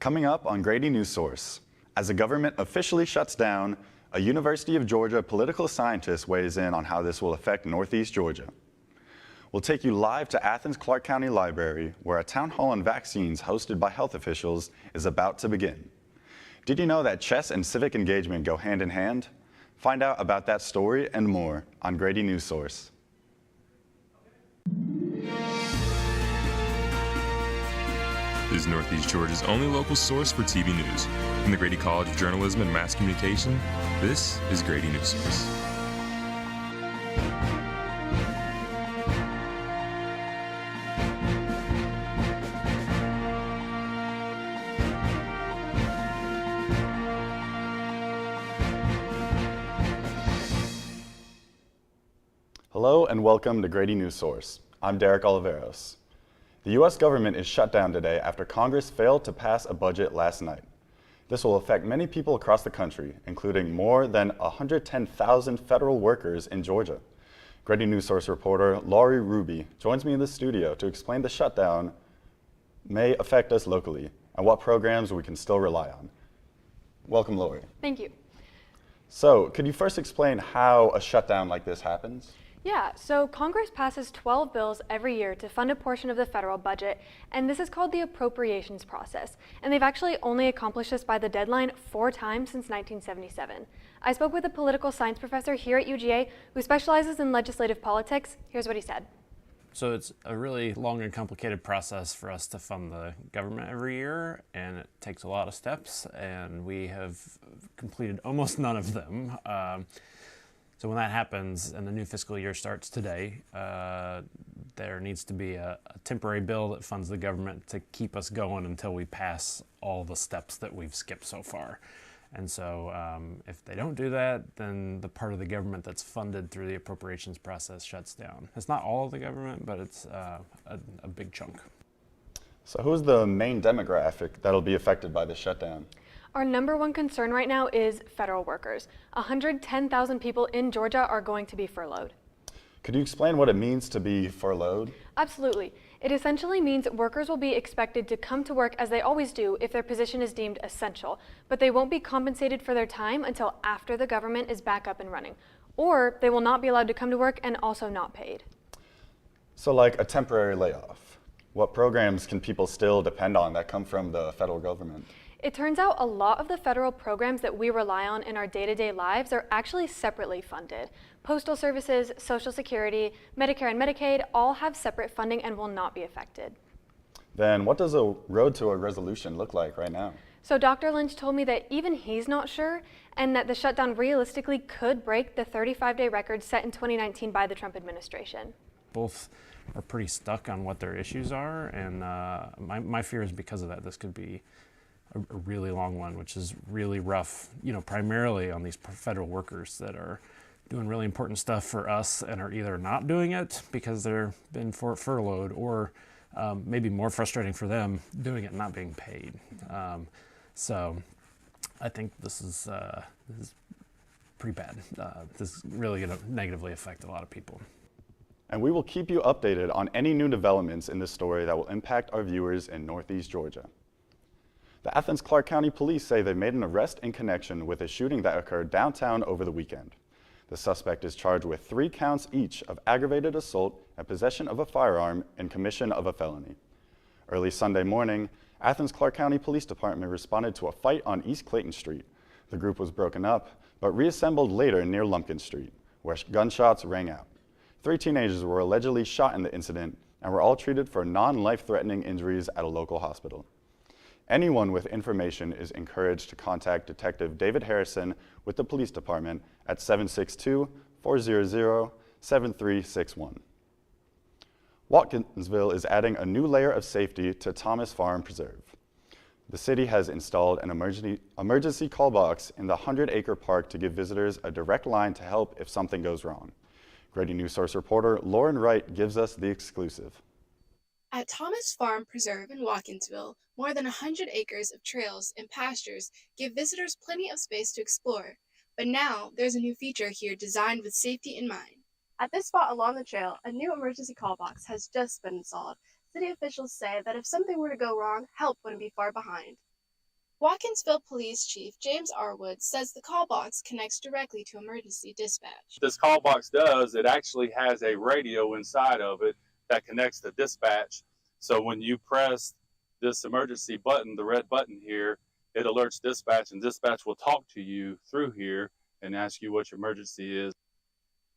Coming up on Grady Newsource, as the government officially shuts down, a University of Georgia political scientist weighs in on how this will affect Northeast Georgia. We'll take you live to Athens Clarke County Library, where a town hall on vaccines hosted by health officials is about to begin. Did you know that chess and civic engagement go hand in hand? Find out about that story and more on Grady Newsource. This is Northeast Georgia's only local source for TV news. From the Grady College of Journalism and Mass Communication, this is Grady Newsource. Hello and welcome to Grady Newsource. I'm Derek Oliveros. The U.S. government is shut down today after Congress failed to pass a budget last night. This will affect many people across the country, including more than 110,000 federal workers in Georgia. Grady Newsource reporter Laurie Ruby joins me in the studio to explain the shutdown may affect us locally and what programs we can still rely on. Welcome, Laurie. Thank you. So, could you first explain how a shutdown like this happens? Yeah, so Congress passes 12 bills every year to fund a portion of the federal budget, and this is called the appropriations process. And they've actually only accomplished this by the deadline 4 times since 1977. I spoke with a political science professor here at UGA who specializes in legislative politics. Here's what he said. So it's a really long and complicated process for us to fund the government every year, and it takes a lot of steps, and we have completed almost none of them. So when that happens and the new fiscal year starts today, there needs to be a temporary bill that funds the government to keep us going until we pass all the steps that we've skipped so far. And so if they don't do that, then the part of the government that's funded through the appropriations process shuts down. It's not all of the government, but it's a big chunk. So who's the main demographic that'll be affected by the shutdown? Our number one concern right now is federal workers. 110,000 people in Georgia are going to be furloughed. Could you explain what it means to be furloughed? Absolutely. It essentially means workers will be expected to come to work as they always do if their position is deemed essential, but they won't be compensated for their time until after the government is back up and running, or they will not be allowed to come to work and also not paid. So like a temporary layoff, what programs can people still depend on that come from the federal government? It turns out a lot of the federal programs that we rely on in our day-to-day lives are actually separately funded. Postal services, Social Security, Medicare and Medicaid all have separate funding and will not be affected. Then what does a road to a resolution look like right now? So Dr. Lynch told me that even he's not sure, and that the shutdown realistically could break the 35-day record set in 2019 by the Trump administration. Both are pretty stuck on what their issues are, and my fear is because of that, this could be a really long one, which is really rough, primarily on these federal workers that are doing really important stuff for us and are either not doing it because they're been furloughed, or maybe more frustrating for them, doing it and not being paid. So I think this is pretty bad. This is really going to negatively affect a lot of people. And we will keep you updated on any new developments in this story that will impact our viewers in Northeast Georgia. The Athens Clarke County Police say they made an arrest in connection with a shooting that occurred downtown over the weekend. The suspect is charged with 3 counts each of aggravated assault and possession of a firearm and commission of a felony. Early Sunday morning, Athens Clarke County Police Department responded to a fight on East Clayton Street. The group was broken up, but reassembled later near Lumpkin Street, where gunshots rang out. 3 teenagers were allegedly shot in the incident and were all treated for non-life-threatening injuries at a local hospital. Anyone with information is encouraged to contact Detective David Harrison with the police department at 762-400-7361. Watkinsville is adding a new layer of safety to Thomas Farm Preserve. The city has installed an emergency call box in the 100-acre park to give visitors a direct line to help if something goes wrong. Grady Newsource reporter Lauren Wright gives us the exclusive. At Thomas Farm Preserve in Watkinsville, more than 100 acres of trails and pastures give visitors plenty of space to explore. But now, there's a new feature here designed with safety in mind. At this spot along the trail, a new emergency call box has just been installed. City officials say that if something were to go wrong, help wouldn't be far behind. Watkinsville Police Chief James Arwood says the call box connects directly to emergency dispatch. This call box does, it actually has a radio inside of it that connects to dispatch. So when you press this emergency button, the red button here, it alerts dispatch, and dispatch will talk to you through here and ask you what your emergency is.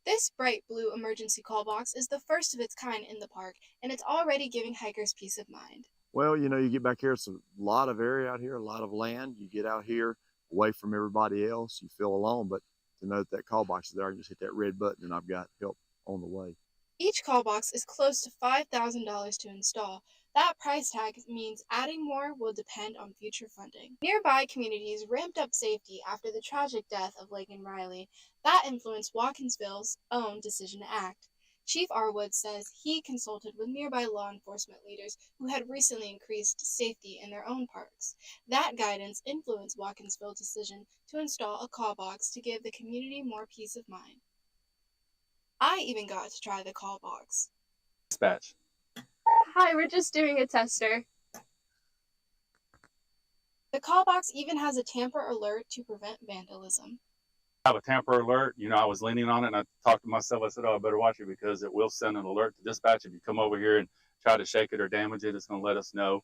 This bright blue emergency call box is the first of its kind in the park, and it's already giving hikers peace of mind. Well, you know, you get back here, it's a lot of area out here, a lot of land. You get out here away from everybody else, you feel alone, but to know that that call box is there, I can just hit that red button and I've got help on the way. Each call box is close to $5,000 to install. That price tag means adding more will depend on future funding. Nearby communities ramped up safety after the tragic death of Lagan Riley. That influenced Watkinsville's own decision to act. Chief Arwood says he consulted with nearby law enforcement leaders who had recently increased safety in their own parks. That guidance influenced Watkinsville's decision to install a call box to give the community more peace of mind. I even got to try the call box. Dispatch. Hi, we're just doing a tester. The call box even has a tamper alert to prevent vandalism. I have a tamper alert. You know, I was leaning on it and I talked to myself. I said, oh, I better watch it because it will send an alert to dispatch. If you come over here and try to shake it or damage it, it's going to let us know.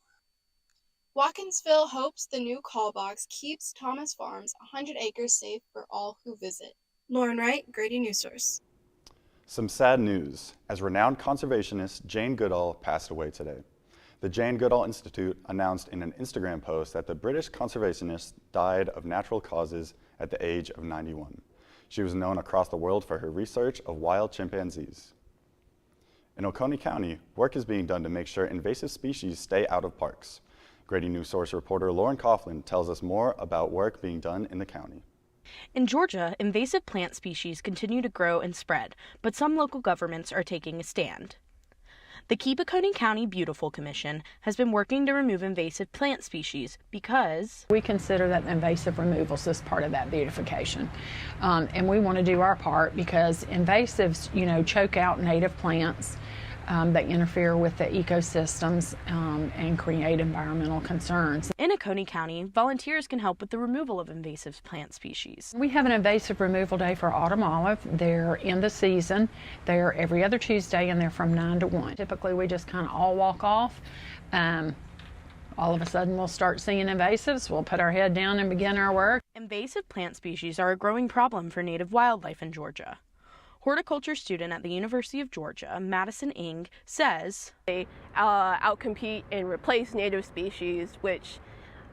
Watkinsville hopes the new call box keeps Thomas Farm's 100 acres safe for all who visit. Lauren Wright, Grady Newsource. Some sad news, as renowned conservationist Jane Goodall passed away today. The Jane Goodall Institute announced in an Instagram post that the British conservationist died of natural causes at the age of 91. She was known across the world for her research of wild chimpanzees. In Oconee County, work is being done to make sure invasive species stay out of parks. Grady Newsource reporter Lauren Coughlin tells us more about work being done in the county. In Georgia, invasive plant species continue to grow and spread, but some local governments are taking a stand. The Keep Oconee County Beautiful Commission has been working to remove invasive plant species because we consider that invasive removals as part of that beautification. And we want to do our part because invasives, choke out native plants. That interfere with the ecosystems and create environmental concerns. In Oconee County, volunteers can help with the removal of invasive plant species. We have an invasive removal day for autumn olive. They're in the season. They're every other Tuesday and they're from 9 to 1. Typically we just kind of all walk off. All of a sudden we'll start seeing invasives. We'll put our head down and begin our work. Invasive plant species are a growing problem for native wildlife in Georgia. Horticulture student at the University of Georgia, Madison Ng, says they outcompete and replace native species, which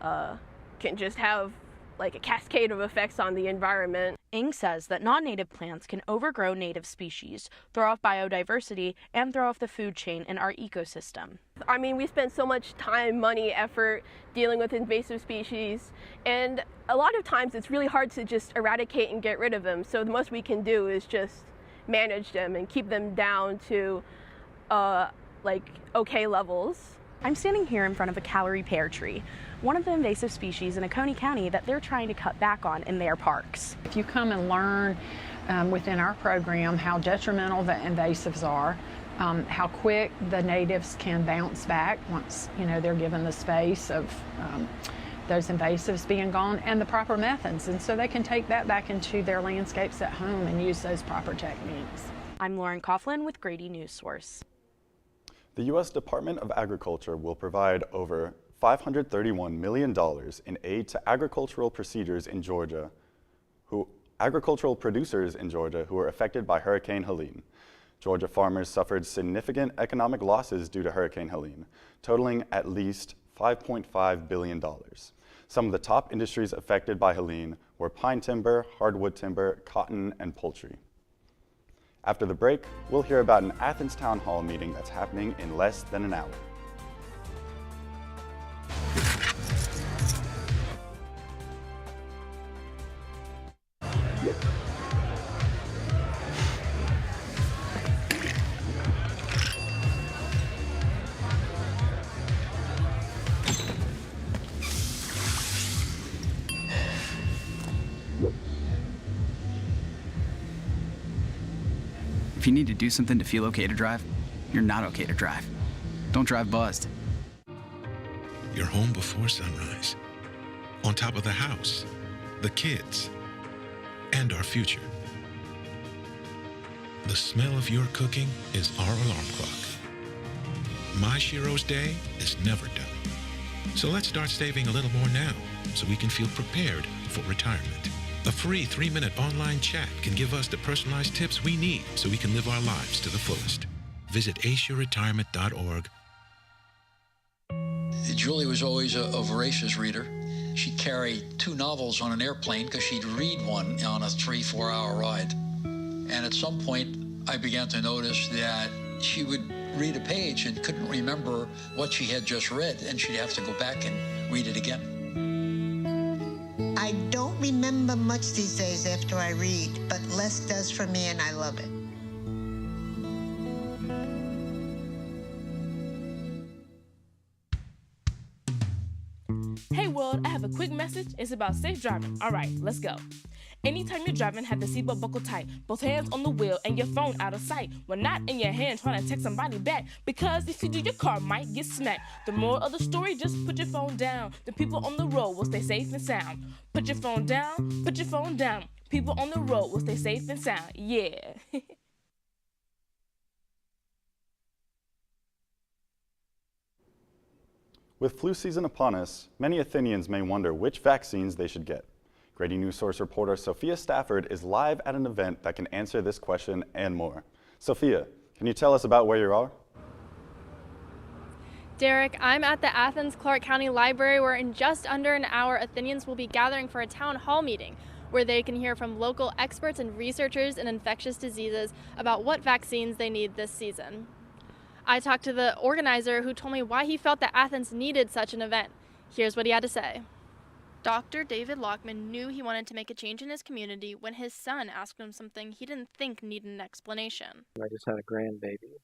can just have like a cascade of effects on the environment. Ng says that non-native plants can overgrow native species, throw off biodiversity, and throw off the food chain in our ecosystem. I mean, we spend so much time, money, effort dealing with invasive species, and a lot of times it's really hard to just eradicate and get rid of them. So the most we can do is just manage them and keep them down to okay levels. I'm standing here in front of a Callery pear tree, one of the invasive species in Oconee County that they're trying to cut back on in their parks. If you come and learn within our program how detrimental the invasives are, how quick the natives can bounce back once they're given the space of those invasives being gone, and the proper methods, and so they can take that back into their landscapes at home and use those proper techniques. I'm Lauren Coughlin with Grady Newsource. The U.S. Department of Agriculture will provide over $531 million in aid to agricultural producers in Georgia who were affected by Hurricane Helene. Georgia farmers suffered significant economic losses due to Hurricane Helene, totaling at least $5.5 billion. Some of the top industries affected by Helene were pine timber, hardwood timber, cotton, and poultry. After the break, we'll hear about an Athens Town Hall meeting that's happening in less than an hour. If you need to do something to feel okay to drive, you're not okay to drive. Don't drive buzzed. You're home before sunrise. on top of the house, the kids, and our future. The smell of your cooking is our alarm clock. My Shiro's day is never done. So let's start saving a little more now so we can feel prepared for retirement. A free 3-minute online chat can give us the personalized tips we need so we can live our lives to the fullest. Visit aceyourretirement.org. Julie was always a voracious reader. She'd carry 2 novels on an airplane because she'd read one on a 3-4 hour ride. And at some point, I began to notice that she would read a page and couldn't remember what she had just read, and she'd have to go back and read it again. I don't remember much these days after I read, but less does for me, and I love it. Hey world, I have a quick message. It's about safe driving. All right, let's go. Anytime you're driving, have the seatbelt buckled tight. Both hands on the wheel and your phone out of sight. When not in your hand trying to text somebody back. Because if you do, your car might get smacked. The moral of the story, just put your phone down. The people on the road will stay safe and sound. Put your phone down, put your phone down. People on the road will stay safe and sound. Yeah. With flu season upon us, many Athenians may wonder which vaccines they should get. Grady Newsource reporter Sophia Stafford is live at an event that can answer this question and more. Sophia, can you tell us about where you are? Derek, I'm at the Athens Clark County Library where in just under an hour Athenians will be gathering for a town hall meeting where they can hear from local experts and researchers in infectious diseases about what vaccines they need this season. I talked to the organizer who told me why he felt that Athens needed such an event. Here's what he had to say. Dr. David Lockman knew he wanted to make a change in his community when his son asked him something he didn't think needed an explanation. I just had a grandbaby,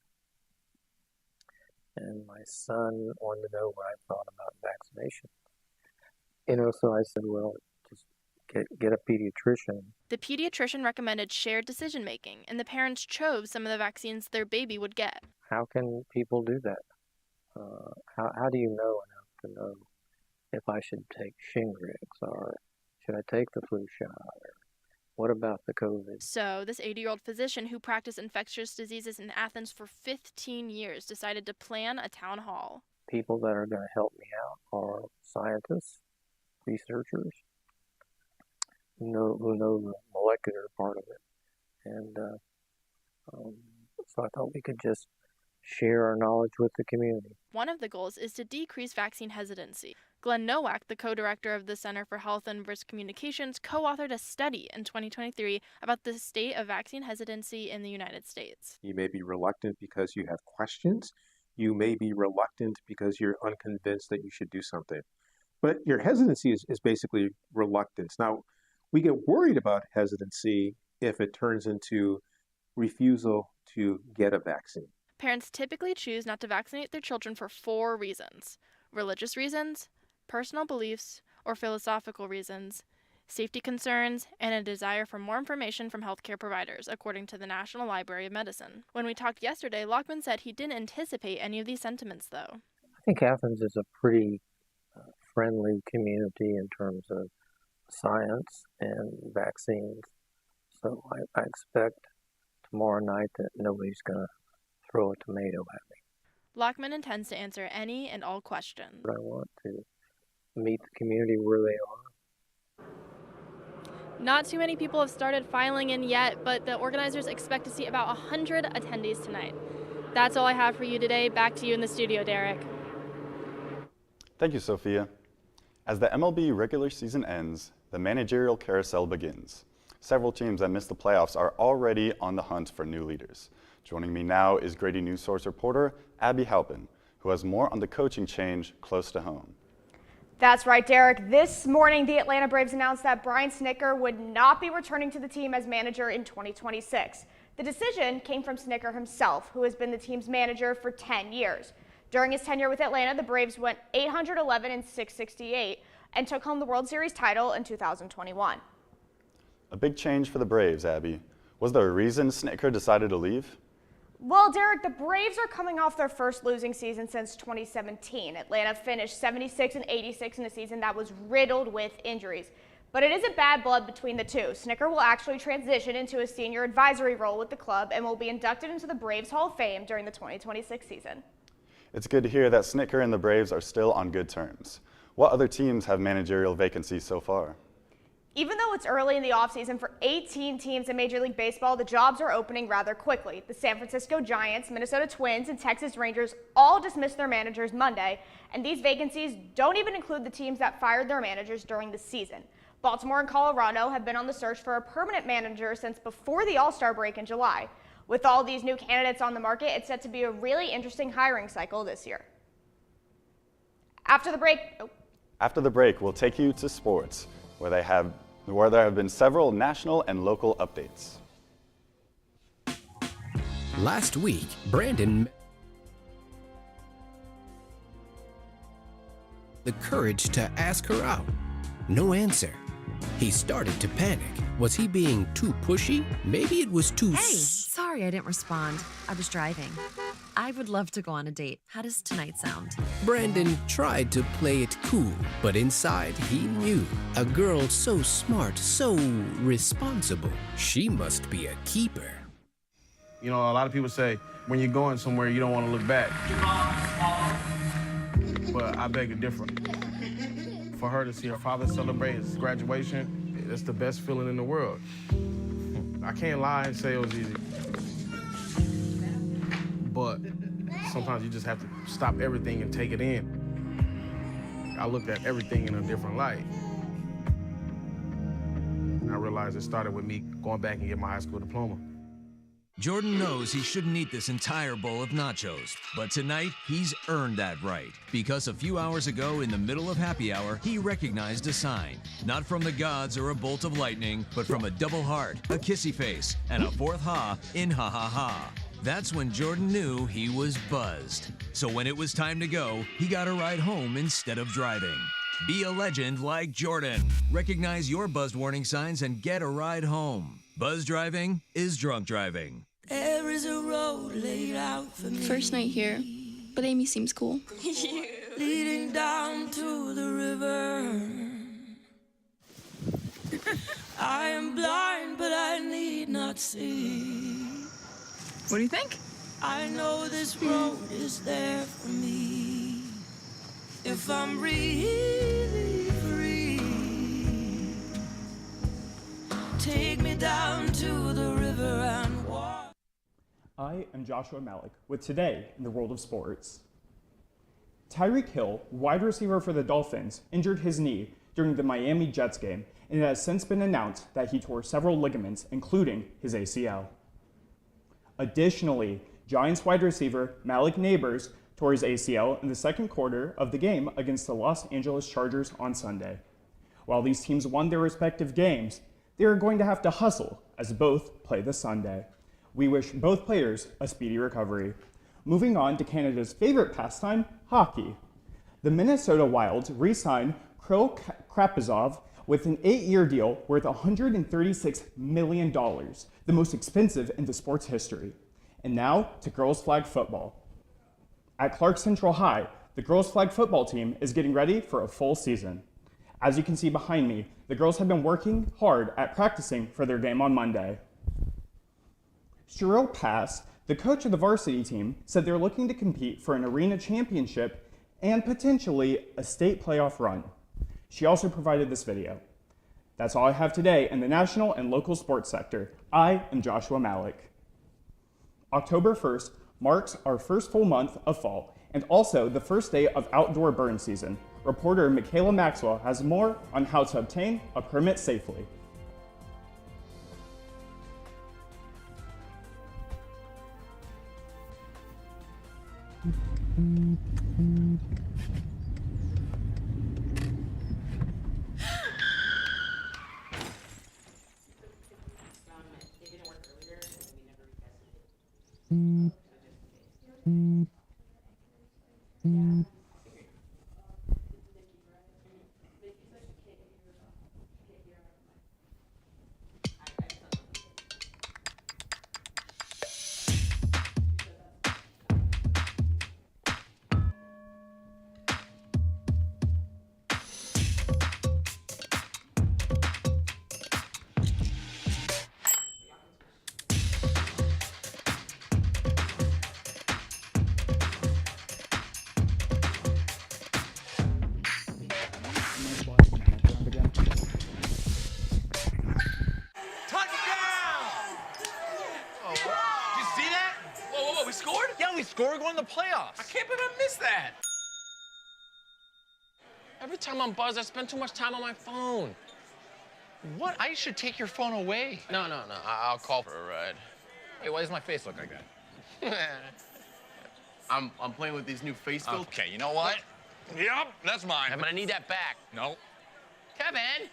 and my son wanted to know what I thought about vaccination. So I said, well, just get a pediatrician. The pediatrician recommended shared decision making, and the parents chose some of the vaccines their baby would get. How can people do that? How do you know enough to know if I should take Shingrix or should I take the flu shot? Or what about the COVID? So this 80-year-old physician who practiced infectious diseases in Athens for 15 years decided to plan a town hall. People that are going to help me out are scientists, researchers, who know the molecular part of it. And so I thought we could just share our knowledge with the community. One of the goals is to decrease vaccine hesitancy. Glenn Nowak, the co-director of the Center for Health and Risk Communications, co-authored a study in 2023 about the state of vaccine hesitancy in the United States. You may be reluctant because you have questions. You may be reluctant because you're unconvinced that you should do something. But your hesitancy is basically reluctance. Now, we get worried about hesitancy if it turns into refusal to get a vaccine. Parents typically choose not to vaccinate their children for 4 reasons: religious reasons, personal beliefs, or philosophical reasons, safety concerns, and a desire for more information from healthcare providers, according to the National Library of Medicine. When we talked yesterday, Lockman said he didn't anticipate any of these sentiments, though. I think Athens is a pretty friendly community in terms of science and vaccines. So I expect tomorrow night that nobody's going to throw a tomato at me. Lockman intends to answer any and all questions. But I want to meet the community where they are. Not too many people have started filing in yet, but the organizers expect to see about 100 attendees tonight. That's all I have for you today. Back to you in the studio, Derek. Thank you, Sophia. As the MLB regular season ends, the managerial carousel begins. Several teams that missed the playoffs are already on the hunt for new leaders. Joining me now is Grady Newsource reporter Abby Halpin, who has more on the coaching change close to home. That's right, Derek. This morning, the Atlanta Braves announced that Brian Snitker would not be returning to the team as manager in 2026. The decision came from Snitker himself, who has been the team's manager for 10 years. During his tenure with Atlanta, the Braves went 811 and 668 and took home the World Series title in 2021. A big change for the Braves, Abby. Was there a reason Snitker decided to leave? Well, Derek, the Braves are coming off their first losing season since 2017. Atlanta finished 76 and 86 in a season that was riddled with injuries. But it isn't bad blood between the two. Snicker will actually transition into a senior advisory role with the club and will be inducted into the Braves Hall of Fame during the 2026 season. It's good to hear that Snicker and the Braves are still on good terms. What other teams have managerial vacancies so far? Even though it's early in the offseason for 18 teams in Major League Baseball, the jobs are opening rather quickly. The San Francisco Giants, Minnesota Twins, and Texas Rangers all dismissed their managers Monday, and these vacancies don't even include the teams that fired their managers during the season. Baltimore and Colorado have been on the search for a permanent manager since before the All-Star break in July. With all these new candidates on the market, it's set to be a really interesting hiring cycle this year. After the break, we'll take you to sports, where there have been several national and local updates. Last week, Brandon the courage to ask her out. No answer. He started to panic. Was he being too pushy? Maybe it was too... Hey, sorry I didn't respond. I was driving. I would love to go on a date. How does tonight sound? Brandon tried to play it cool, but inside he knew. A girl so smart, so responsible. She must be a keeper. You know, a lot of people say, when you're going somewhere, you don't want to look back. But I beg to differ. For her to see her father celebrate his graduation, it's the best feeling in the world. I can't lie and say it was easy. But sometimes you just have to stop everything and take it in. I looked at everything in a different light. And I realized it started with me going back and getting my high school diploma. Jordan knows he shouldn't eat this entire bowl of nachos, but tonight he's earned that right, because a few hours ago in the middle of happy hour, he recognized a sign, not from the gods or a bolt of lightning, but from a double heart, a kissy face, and a fourth ha in ha ha ha. That's when Jordan knew he was buzzed. So when it was time to go, he got a ride home instead of driving. Be a legend like Jordan. Recognize your buzzed warning signs and get a ride home. Buzz driving is drunk driving. There is a road laid out for me. First night here, but Amy seems cool. Leading down to the river. I am blind, but I need not see. What do you think? I know this road is there for me. If I'm really free, take me down to the river and walk. I am Joshua Malik with Today in the World of Sports. Tyreek Hill, wide receiver for the Dolphins, injured his knee during the Miami Jets game, and it has since been announced that he tore several ligaments, including his ACL. Additionally, Giants wide receiver Malik Neighbors tore his ACL in the second quarter of the game against the Los Angeles Chargers on Sunday. While these teams won their respective games, they are going to have to hustle as both play this Sunday. We wish both players a speedy recovery. Moving on to Canada's favorite pastime, hockey. The Minnesota Wild re-signed Kirill Kaprizov with an 8-year deal worth $136 million, the most expensive in the sport's history. And now to girls flag football. At Clark Central High, the girls flag football team is getting ready for a full season. As you can see behind me, the girls have been working hard at practicing for their game on Monday. Cheryl Pass, the coach of the varsity team, said they're looking to compete for an arena championship and potentially a state playoff run. She also provided this video. That's all I have today in the national and local sports sector. I am Joshua Malik. October 1st marks our first full month of fall and also the first day of outdoor burn season. Reporter Michaela Maxwell has more on how to obtain a permit safely. score, going to the playoffs. I can't believe I missed that. Every time I'm buzzed, I spend too much time on my phone. What? I should take your phone away. No. I'll call for a ride. Hey, why does my face look like that? I'm playing with these new face filters. Okay, you know what? Yep, that's mine. I'm gonna need that back. No. Kevin!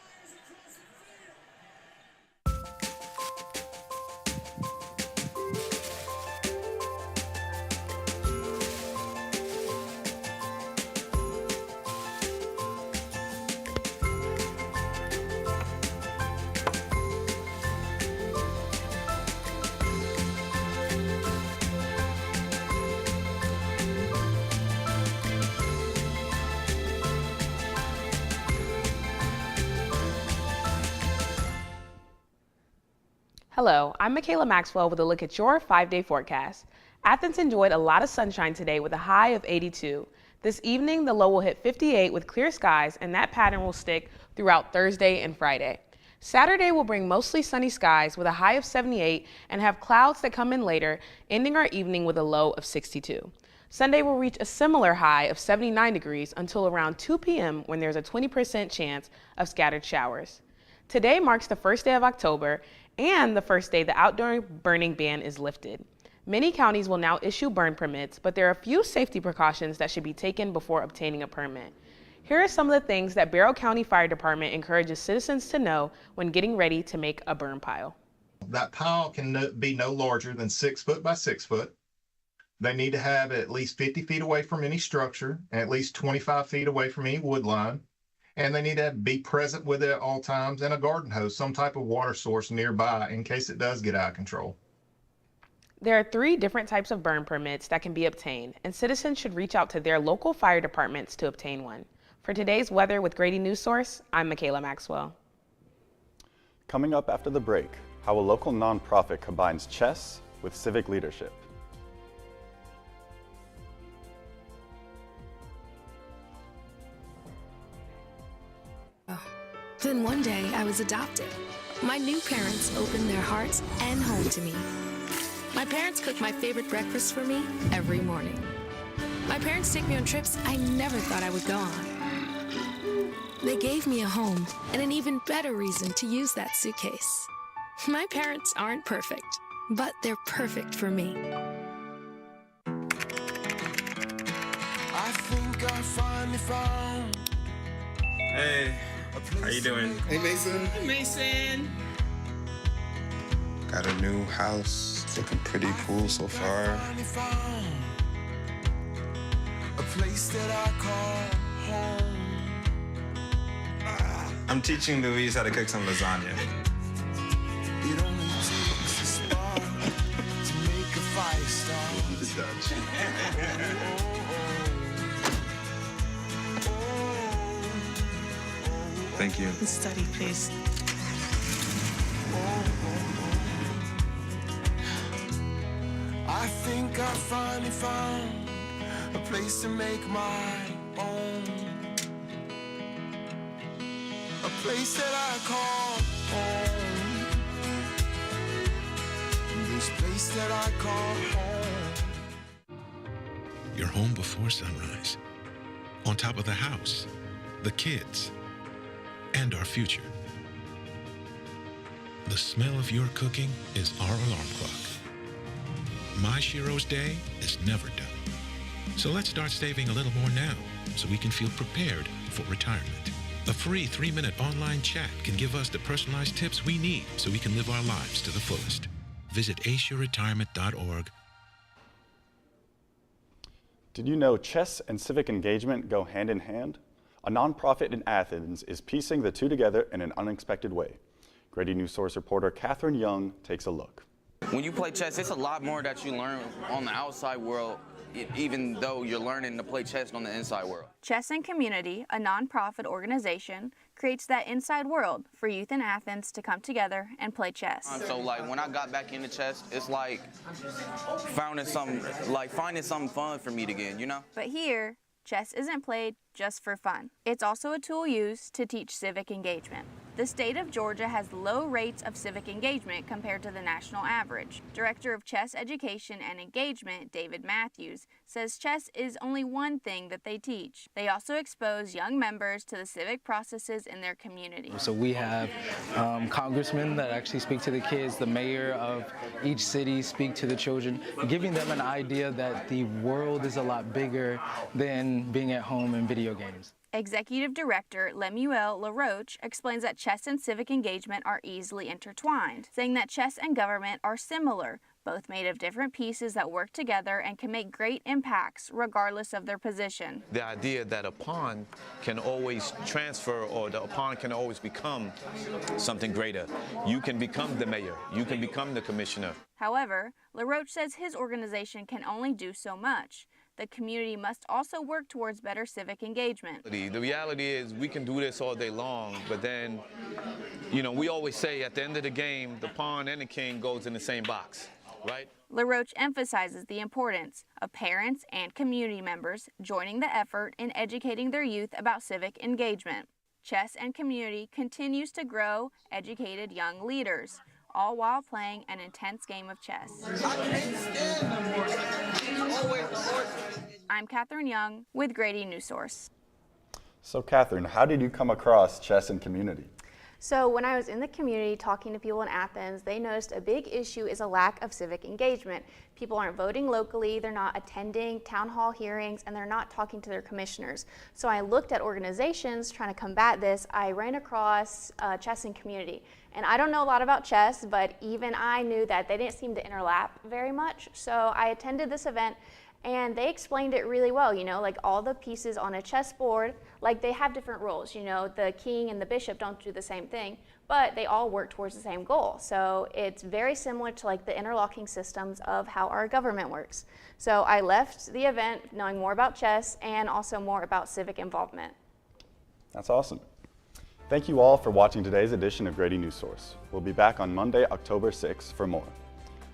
Hello, I'm Michaela Maxwell with a look at your 5-day forecast. Athens enjoyed a lot of sunshine today with a high of 82. This evening, the low will hit 58 with clear skies, and that pattern will stick throughout Thursday and Friday. Saturday will bring mostly sunny skies with a high of 78 and have clouds that come in later, ending our evening with a low of 62. Sunday will reach a similar high of 79 degrees until around 2 p.m. when there's a 20% chance of scattered showers. Today marks the first day of October and the first day the outdoor burning ban is lifted. Many counties will now issue burn permits, but there are a few safety precautions that should be taken before obtaining a permit. Here are some of the things that Barrow County Fire Department encourages citizens to know when getting ready to make a burn pile. That pile can be no larger than 6 foot by 6 foot. They need to have at least 50 feet away from any structure, and at least 25 feet away from any wood line. And they need to be present with it at all times, and a garden hose, some type of water source nearby in case it does get out of control. There are 3 different types of burn permits that can be obtained, and citizens should reach out to their local fire departments to obtain one. For today's weather with Grady Newsource, I'm Michaela Maxwell. Coming up after the break, how a local nonprofit combines chess with civic leadership. Then one day, I was adopted. My new parents opened their hearts and home to me. My parents cook my favorite breakfast for me every morning. My parents take me on trips I never thought I would go on. They gave me a home and an even better reason to use that suitcase. My parents aren't perfect, but they're perfect for me. I think I finally found. Hey, how you doing? Hey, Mason. Hey, Mason. Got a new house. It's looking pretty cool so far. A place that I call home. I'm teaching Louise how to cook some lasagna. It only takes a spark to make a fire start. Thank you. Study, please. I think I finally found a place to make my own. A place that I call home. This place that I call home. Your home before sunrise. On top of the house, the kids, and our future. The smell of your cooking is our alarm clock. My Shiro's day is never done. So let's start saving a little more now so we can feel prepared for retirement. A free 3-minute online chat can give us the personalized tips we need so we can live our lives to the fullest. Visit aceyourretirement.org. Did you know chess and civic engagement go hand in hand? A nonprofit in Athens is piecing the two together in an unexpected way. Grady Newsource reporter Catherine Young takes a look. When you play chess, it's a lot more that you learn on the outside world, even though you're learning to play chess on the inside world. Chess and Community, a nonprofit organization, creates that inside world for youth in Athens to come together and play chess. So like when I got back into chess, it's like finding something fun for me again, you know? But here, chess isn't played just for fun. It's also a tool used to teach civic engagement. The state of Georgia has low rates of civic engagement compared to the national average. Director of Chess Education and Engagement, David Matthews, says chess is only one thing that they teach. They also expose young members to the civic processes in their community. So we have congressmen that actually speak to the kids, the mayor of each city speak to the children, giving them an idea that the world is a lot bigger than being at home in video games. Executive Director Lemuel LaRoche explains that chess and civic engagement are easily intertwined, saying that chess and government are similar, both made of different pieces that work together and can make great impacts regardless of their position. The idea that a pawn can always transfer, or a pawn can always become something greater. You can become the mayor, you can become the commissioner. However, LaRoche says his organization can only do so much. The community must also work towards better civic engagement. The reality is we can do this all day long, but then, we always say at the end of the game, the pawn and the king goes in the same box, right? LaRoche emphasizes the importance of parents and community members joining the effort in educating their youth about civic engagement. Chess and Community continues to grow educated young leaders, all while playing an intense game of chess. I'm Catherine Young with Grady Newsource. So Catherine, how did you come across Chess and Community? So when I was in the community talking to people in Athens, they noticed a big issue is a lack of civic engagement. People aren't voting locally, they're not attending town hall hearings, and they're not talking to their commissioners. So I looked at organizations trying to combat this. I ran across Chess and Community. And I don't know a lot about chess, but even I knew that they didn't seem to interlap very much. So I attended this event, and they explained it really well, like all the pieces on a chessboard, like they have different roles, the king and the bishop don't do the same thing, but they all work towards the same goal. So it's very similar to like the interlocking systems of how our government works. So I left the event knowing more about chess and also more about civic involvement. That's awesome. Thank you all for watching today's edition of Grady Newsource. We'll be back on Monday, October 6th for more.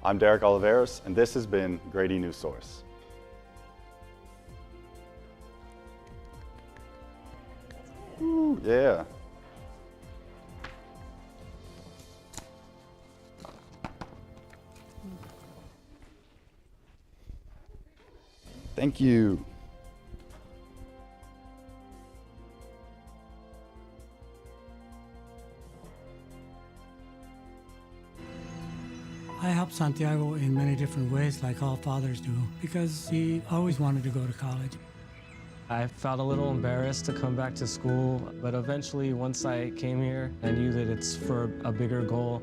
I'm Derek Oliveros, and this has been Grady Newsource. Ooh, yeah. Thank you. I help Santiago in many different ways, like all fathers do, because he always wanted to go to college. I felt a little embarrassed to come back to school, but eventually, once I came here, I knew that it's for a bigger goal.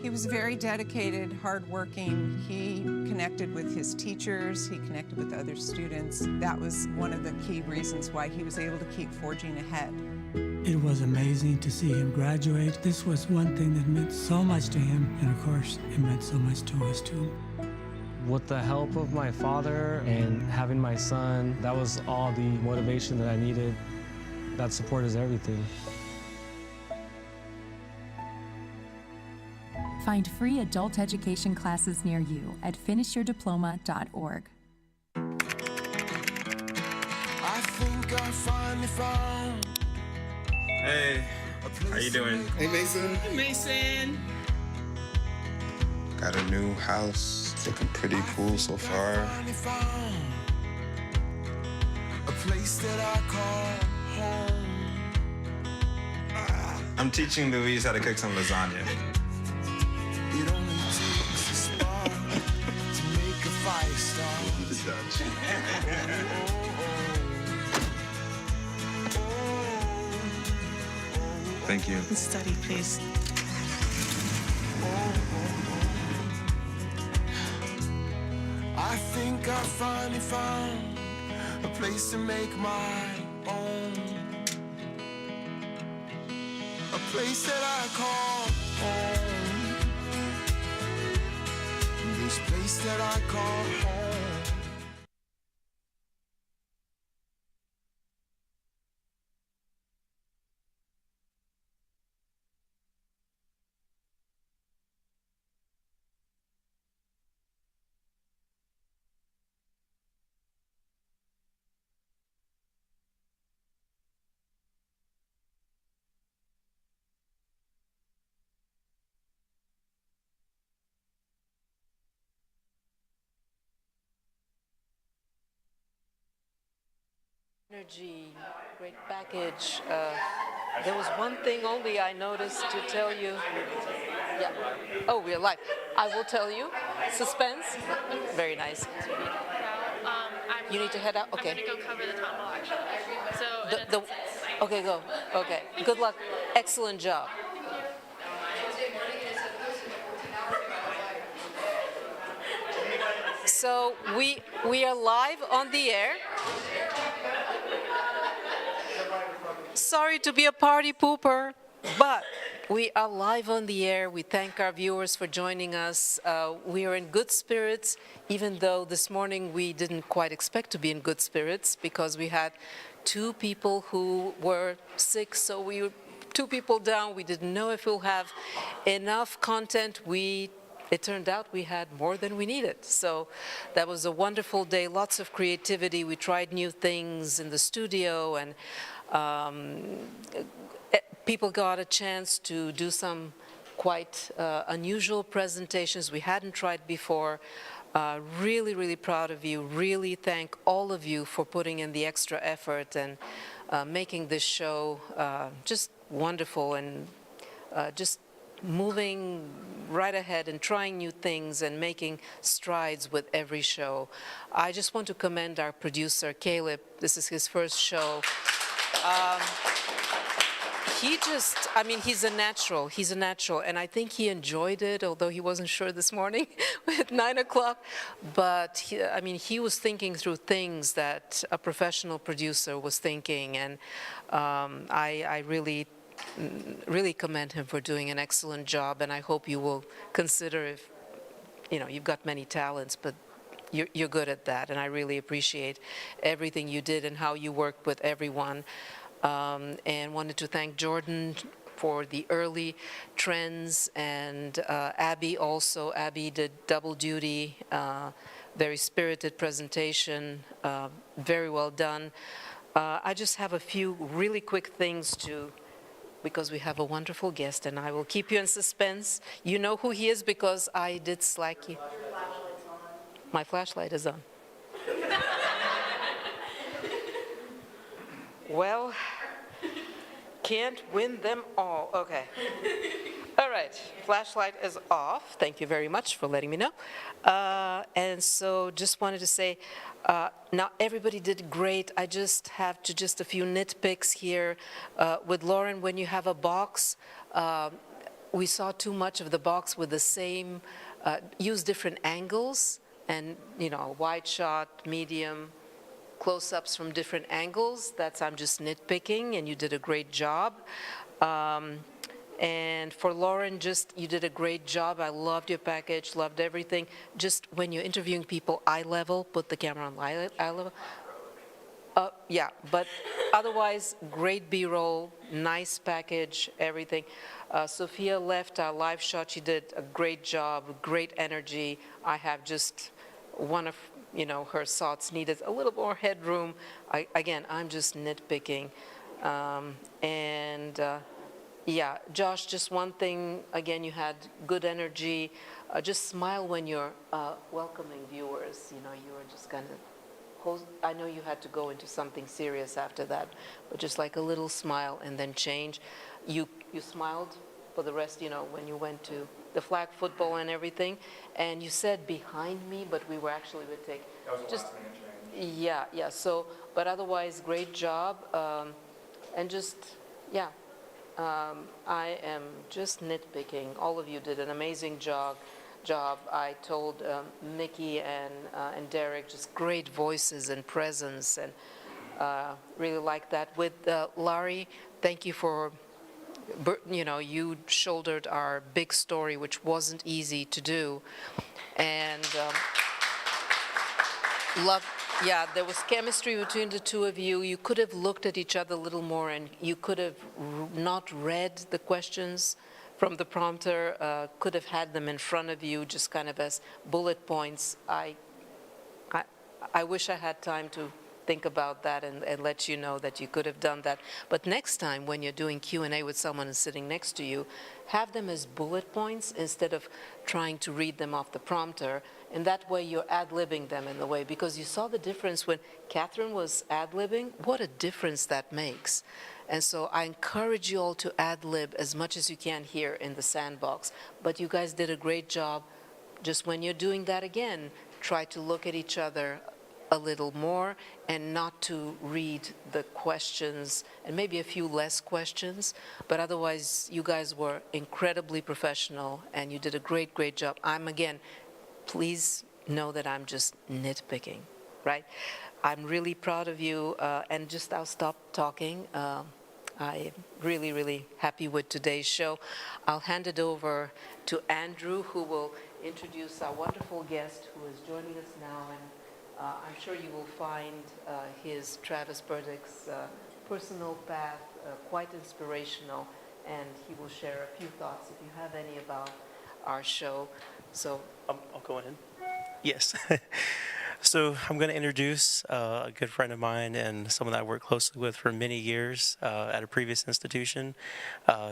He was very dedicated, hardworking. He connected with his teachers, he connected with other students. That was one of the key reasons why he was able to keep forging ahead. It was amazing to see him graduate. This was one thing that meant so much to him, and of course, it meant so much to us too. With the help of my father and having my son, that was all the motivation that I needed. That support is everything. Find free adult education classes near you at finishyourdiploma.org. I think I finally found. Hey, how you doing? Hey, Mason. Hey, Mason. Got a new house. It's looking pretty cool so far. A place that I call home. I'm teaching Louise how to cook some lasagna. It only takes a spark to make a fire start. Thank you. Study, please. I think I finally found a place to make my own. A place that I call home. This place that I call home. Energy, great package. There was one thing only I noticed to tell you. Yeah. Oh, we're live. I will tell you. Suspense. Very nice. You need to head out. Okay. I'm gonna go cover the town hall actually. So Okay, go. Okay. Good luck. Excellent job. So we are live on the air. Sorry to be a party pooper, but we are live on the air. We thank our viewers for joining us. We are in good spirits, even though this morning we didn't quite expect to be in good spirits because we had 2 people who were sick, so we were 2 people down. We didn't know if we'll have enough content. It turned out we had more than we needed. So that was a wonderful day, lots of creativity. We tried new things in the studio, and people got a chance to do some quite unusual presentations we hadn't tried before. Really, really proud of you. Really thank all of you for putting in the extra effort and making this show just wonderful and just moving right ahead and trying new things and making strides with every show. I just want to commend our producer, Caleb. This is his first show. He's a natural. He's a natural, and I think he enjoyed it, although he wasn't sure this morning at 9 o'clock. But he was thinking through things that a professional producer was thinking, and I really commend him for doing an excellent job, and I hope you will consider if, you've got many talents, but you're good at that, and I really appreciate everything you did and how you worked with everyone. And wanted to thank Jordan for the early trends, and Abby also. Abby did double duty, very spirited presentation, very well done. I just have a few really quick things because we have a wonderful guest, and I will keep you in suspense. You know who he is because I did slack you. My flashlight is on. Well, can't win them all. Okay. All right, flashlight is off. Thank you very much for letting me know. And so just wanted to say, now everybody did great. I just have a few nitpicks here. With Lauren, when you have a box, we saw too much of the box with the same, use different angles and, wide shot, medium, close-ups from different angles. I'm just nitpicking, and you did a great job. And for Lauren, you did a great job. I loved your package, loved everything. Just when you're interviewing people, eye level, put the camera on eye level. Yeah, but otherwise, great B-roll, nice package, everything. Sophia left our live shot. She did a great job, great energy. I have just one of her thoughts needed a little more headroom. Again, I'm just nitpicking. Yeah, Josh, just one thing. Again, you had good energy. Just smile when you're welcoming viewers. You were just kind of, I know you had to go into something serious after that, but just like a little smile and then change. You smiled for the rest, when you went to the flag football and everything, and you said behind me, but we were actually with take. That was just yeah. So, but otherwise, great job, and just I am just nitpicking. All of you did an amazing job. I told Mickey and Derek, just great voices and presence, and really like that. With Larry, thank you for. You shouldered our big story, which wasn't easy to do, and there was chemistry between the two of you. You could have looked at each other a little more, and you could have not read the questions from the prompter, could have had them in front of you, just kind of as bullet points. I wish I had time to think about that and let you know that you could have done that. But next time when you're doing Q&A with someone who's sitting next to you, have them as bullet points instead of trying to read them off the prompter. And that way you're ad-libbing them in the way, because you saw the difference when Catherine was ad-libbing, what a difference that makes. And so I encourage you all to ad-lib as much as you can here in the sandbox. But you guys did a great job. Just when you're doing that again, try to look at each other a little more and not to read the questions, and maybe a few less questions, but otherwise you guys were incredibly professional and you did a great, great job. Again, please know that I'm just nitpicking, right? I'm really proud of you, and just I'll stop talking. I'm really, really happy with today's show. I'll hand it over to Andrew, who will introduce our wonderful guest who is joining us now, and I'm sure you will find his, Travis Burdick's, personal path quite inspirational, and he will share a few thoughts, if you have any, about our show. So I'll go in. Yes. So I'm going to introduce a good friend of mine and someone that I worked closely with for many years at a previous institution.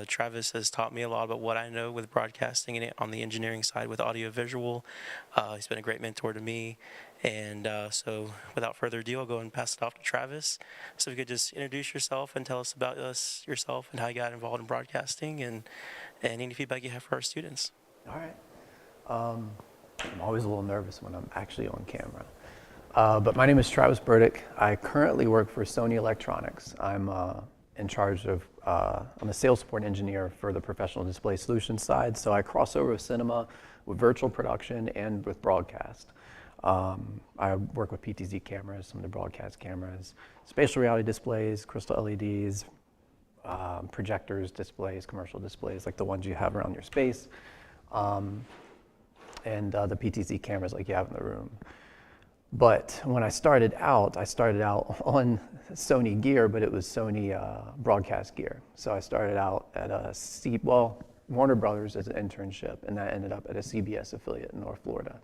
Travis has taught me a lot about what I know with broadcasting and on the engineering side with audiovisual. He's been a great mentor to me. And so without further ado, I'll go and pass it off to Travis. So if you could just introduce yourself and tell us about yourself and how you got involved in broadcasting and any feedback you have for our students. All right. I'm always a little nervous when I'm actually on camera. But my name is Travis Burdick. I currently work for Sony Electronics. I'm in charge of, I'm a sales support engineer for the professional display solutions side. So I cross over with cinema, with virtual production, and with broadcast. I work with PTZ cameras, some of the broadcast cameras, spatial reality displays, crystal LEDs, projectors, displays, commercial displays, like the ones you have around your space, and the PTZ cameras like you have in the room. But when I started out on Sony gear, but it was Sony broadcast gear. So I started out at Warner Brothers as an internship, and that ended up at a CBS affiliate in North Florida.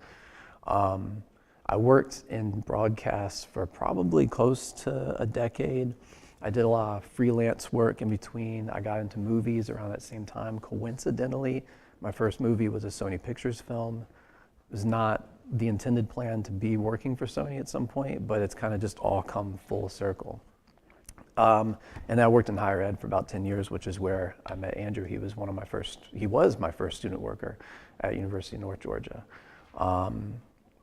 I worked in broadcast for probably close to a decade. I did a lot of freelance work in between. I got into movies around that same time. Coincidentally, my first movie was a Sony Pictures film. It was not the intended plan to be working for Sony at some point, but it's kind of just all come full circle. And I worked in higher ed for about 10 years, which is where I met Andrew. He was my first student worker at University of North Georgia.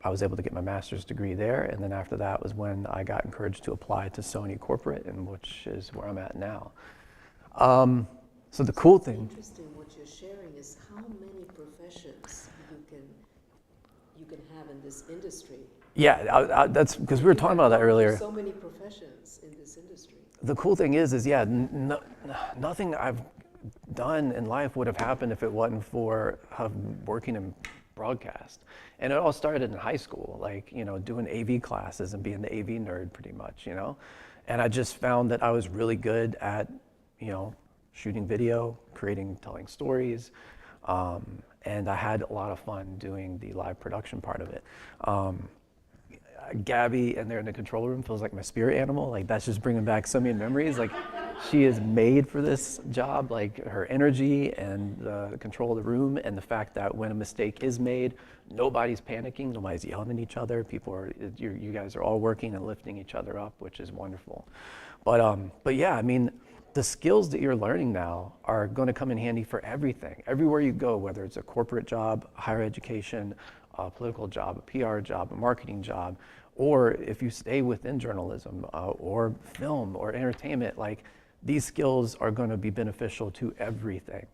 I was able to get my master's degree there, and then after that was when I got encouraged to apply to Sony Corporate, and which is where I'm at now. So the cool thing. Interesting what you're sharing is how many professions you can have in this industry. Yeah, that's because we were talking about that earlier. So many professions in this industry. The cool thing is nothing I've done in life would have happened if it wasn't for working in broadcast. And it all started in high school, like, doing AV classes and being the AV nerd pretty much, And I just found that I was really good at, shooting video, telling stories, and I had a lot of fun doing the live production part of it. Gabby in there in the control room feels like my spirit animal. Like, that's just bringing back so many memories. Like, she is made for this job. Like, her energy and the control of the room, and the fact that when a mistake is made, nobody's panicking, nobody's yelling at each other. You guys are all working and lifting each other up, which is wonderful. But yeah, I mean, the skills that you're learning now are going to come in handy for everything. Everywhere you go, whether it's a corporate job, higher education, a political job, a PR job, a marketing job, or if you stay within journalism or film or entertainment, like, these skills are going to be beneficial to everything.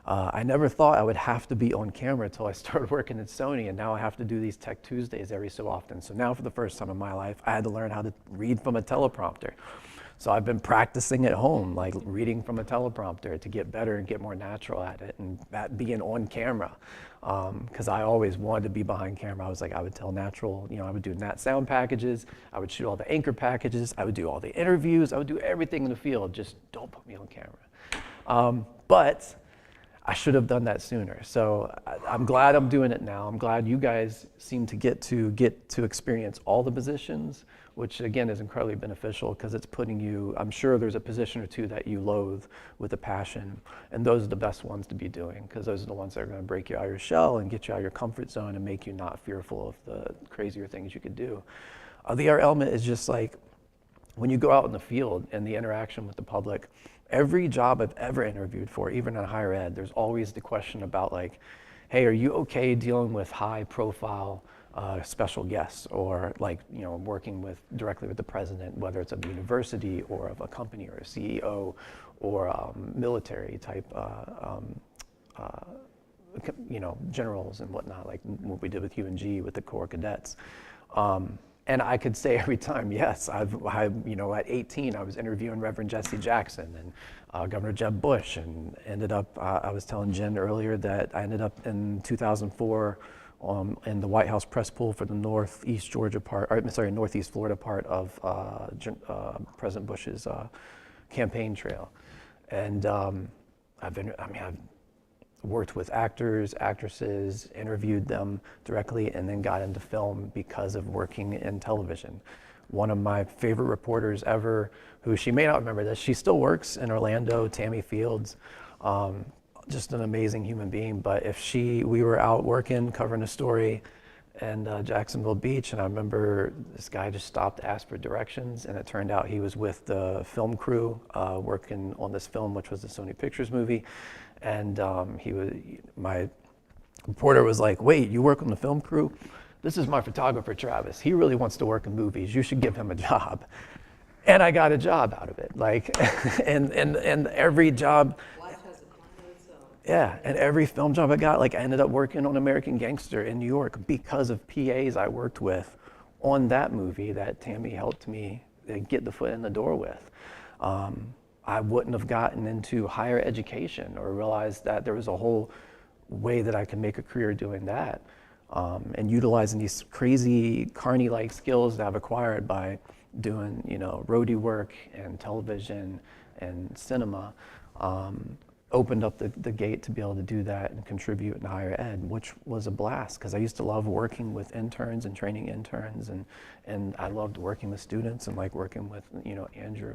I never thought I would have to be on camera until I started working at Sony, and now I have to do these Tech Tuesdays every so often. So now for the first time in my life, I had to learn how to read from a teleprompter. So I've been practicing at home, like reading from a teleprompter to get better and get more natural at it, and that being on camera. Because I always wanted to be behind camera. I would tell natural, I would do nat sound packages, I would shoot all the anchor packages, I would do all the interviews, I would do everything in the field, just don't put me on camera. But I should have done that sooner. So I'm glad I'm doing it now. I'm glad you guys seem to get to experience all the positions which again is incredibly beneficial because it's putting you, I'm sure there's a position or two that you loathe with a passion, and those are the best ones to be doing because those are the ones that are going to break you out of your shell and get you out of your comfort zone and make you not fearful of the crazier things you could do. The other element is just like when you go out in the field and the interaction with the public, every job I've ever interviewed for, even in higher ed, there's always the question about like, hey, are you okay dealing with high profile special guests, or like, you know, working with directly with the president, whether it's of a university or of a company or a CEO or military type, you know, generals and whatnot, like what we did with UNG with the Corps Cadets. And I could say every time, yes, you know, at 18, I was interviewing Reverend Jesse Jackson and Governor Jeb Bush, and ended up, I was telling Jen earlier that I ended up in 2004 in the White House press pool for the Northeast Georgia part, or sorry, Northeast Florida part of President Bush's campaign trail. And I've worked with actors, actresses, interviewed them directly, and then got into film because of working in television. One of my favorite reporters ever, who she may not remember this, she still works in Orlando, Tammy Fields, just an amazing human being. But we were out working, covering a story in Jacksonville Beach, and I remember this guy just stopped to ask for directions, and it turned out he was with the film crew working on this film, which was the Sony Pictures movie. And my reporter was like, wait, you work on the film crew? This is my photographer, Travis. He really wants to work in movies. You should give him a job. And I got a job out of it. Like, and every job, yeah, and every film job I got, like I ended up working on American Gangster in New York because of PAs I worked with on that movie that Tammy helped me get the foot in the door with. I wouldn't have gotten into higher education or realized that there was a whole way that I could make a career doing that, and utilizing these crazy Carney-like skills that I've acquired by doing, you know, roadie work and television and cinema, opened up the gate to be able to do that and contribute in higher ed, which was a blast because I used to love working with interns and training interns, and I loved working with students and like working with, you know, Andrew